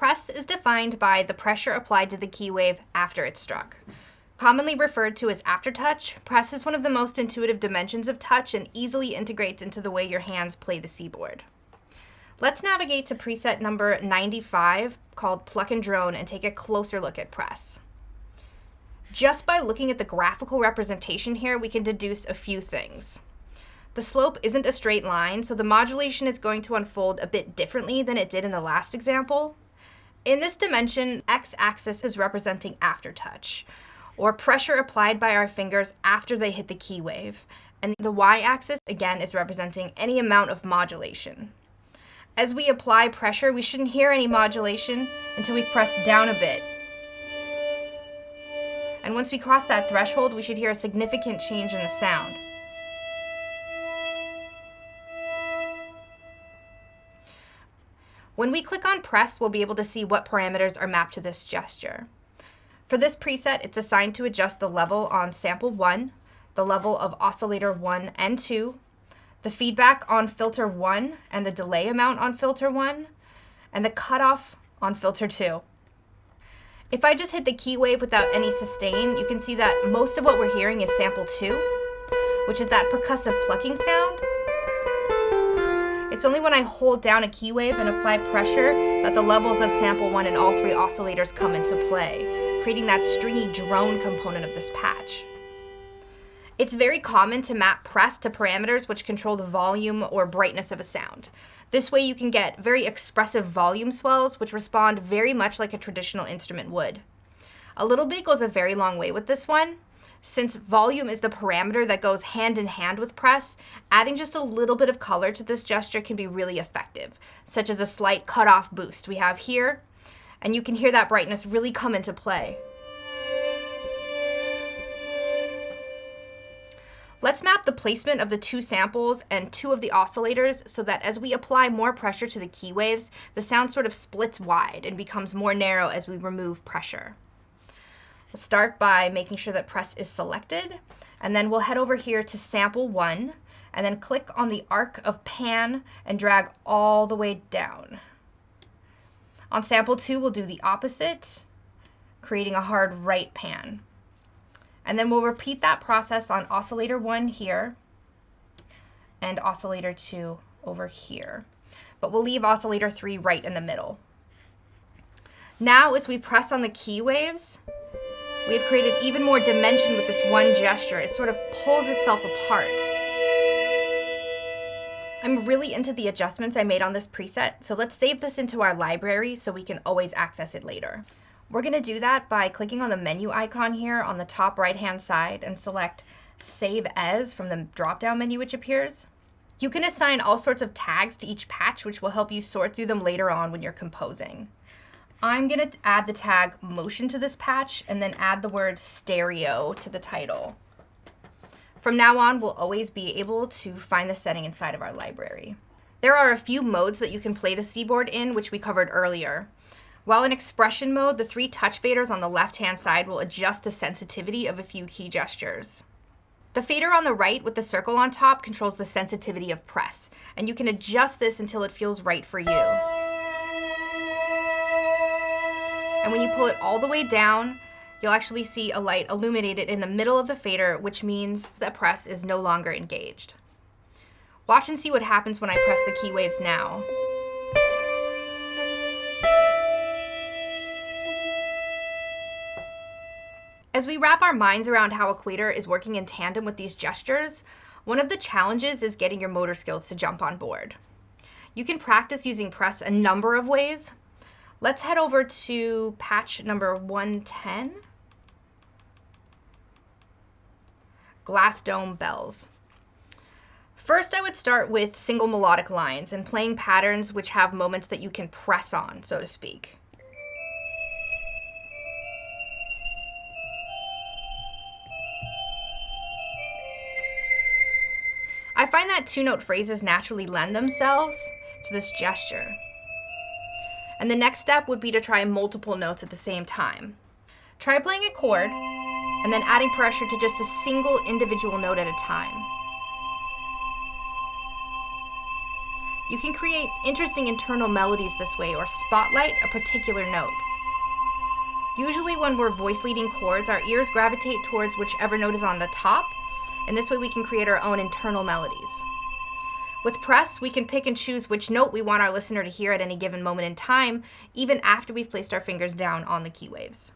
Press is defined by the pressure applied to the key wave after it's struck. Commonly referred to as aftertouch, press is one of the most intuitive dimensions of touch and easily integrates into the way your hands play the seaboard. Let's navigate to preset number 95 called Pluck and Drone and take a closer look at press. Just by looking at the graphical representation here, we can deduce a few things. The slope isn't a straight line, so the modulation is going to unfold a bit differently than it did in the last example. In this dimension, x-axis is representing aftertouch, or pressure applied by our fingers after they hit the key wave, and the y-axis, again, is representing any amount of modulation. As we apply pressure, we shouldn't hear any modulation until we've pressed down a bit. And once we cross that threshold, we should hear a significant change in the sound. When we click on press, we'll be able to see what parameters are mapped to this gesture. For this preset, it's assigned to adjust the level on sample 1, the level of oscillator 1 and 2, the feedback on filter 1 and the delay amount on filter 1, and the cutoff on filter 2. If I just hit the key wave without any sustain, you can see that most of what we're hearing is sample 2, which is that percussive plucking sound. It's only when I hold down a key wave and apply pressure that the levels of sample 1 and all 3 oscillators come into play, creating that stringy drone component of this patch. It's very common to map press to parameters which control the volume or brightness of a sound. This way you can get very expressive volume swells which respond very much like a traditional instrument would. A little bit goes a very long way with this one. Since volume is the parameter that goes hand in hand with press, adding just a little bit of color to this gesture can be really effective, such as a slight cutoff boost we have here, and you can hear that brightness really come into play. Let's map the placement of the 2 samples and 2 of the oscillators so that as we apply more pressure to the key waves, the sound sort of splits wide and becomes more narrow as we remove pressure. We'll start by making sure that press is selected, and then we'll head over here to sample 1, and then click on the arc of pan and drag all the way down. On sample 2, we'll do the opposite, creating a hard right pan. And then we'll repeat that process on oscillator 1 here and oscillator 2 over here. But we'll leave oscillator 3 right in the middle. Now, as we press on the key waves, we've created even more dimension with this one gesture. It sort of pulls itself apart. I'm really into the adjustments I made on this preset, so let's save this into our library so we can always access it later. We're going to do that by clicking on the menu icon here on the top right-hand side and select Save As from the drop-down menu which appears. You can assign all sorts of tags to each patch, which will help you sort through them later on when you're composing. I'm going to add the tag motion to this patch and then add the word stereo to the title. From now on, we'll always be able to find the setting inside of our library. There are a few modes that you can play the Seaboard in, which we covered earlier. While in expression mode, the 3 touch faders on the left-hand side will adjust the sensitivity of a few key gestures. The fader on the right with the circle on top controls the sensitivity of press, and you can adjust this until it feels right for you. And when you pull it all the way down, you'll actually see a light illuminated in the middle of the fader, which means that press is no longer engaged. Watch and see what happens when I press the key waves now. As we wrap our minds around how Equator is working in tandem with these gestures, one of the challenges is getting your motor skills to jump on board. You can practice using press a number of ways. Let's head over to patch number 110, Glassdome Bells. First, I would start with single melodic lines and playing patterns which have moments that you can press on, so to speak. I find that 2-note phrases naturally lend themselves to this gesture. And the next step would be to try multiple notes at the same time. Try playing a chord and then adding pressure to just a single individual note at a time. You can create interesting internal melodies this way or spotlight a particular note. Usually when we're voice leading chords, our ears gravitate towards whichever note is on the top, and this way we can create our own internal melodies. With press, we can pick and choose which note we want our listener to hear at any given moment in time, even after we've placed our fingers down on the key waves.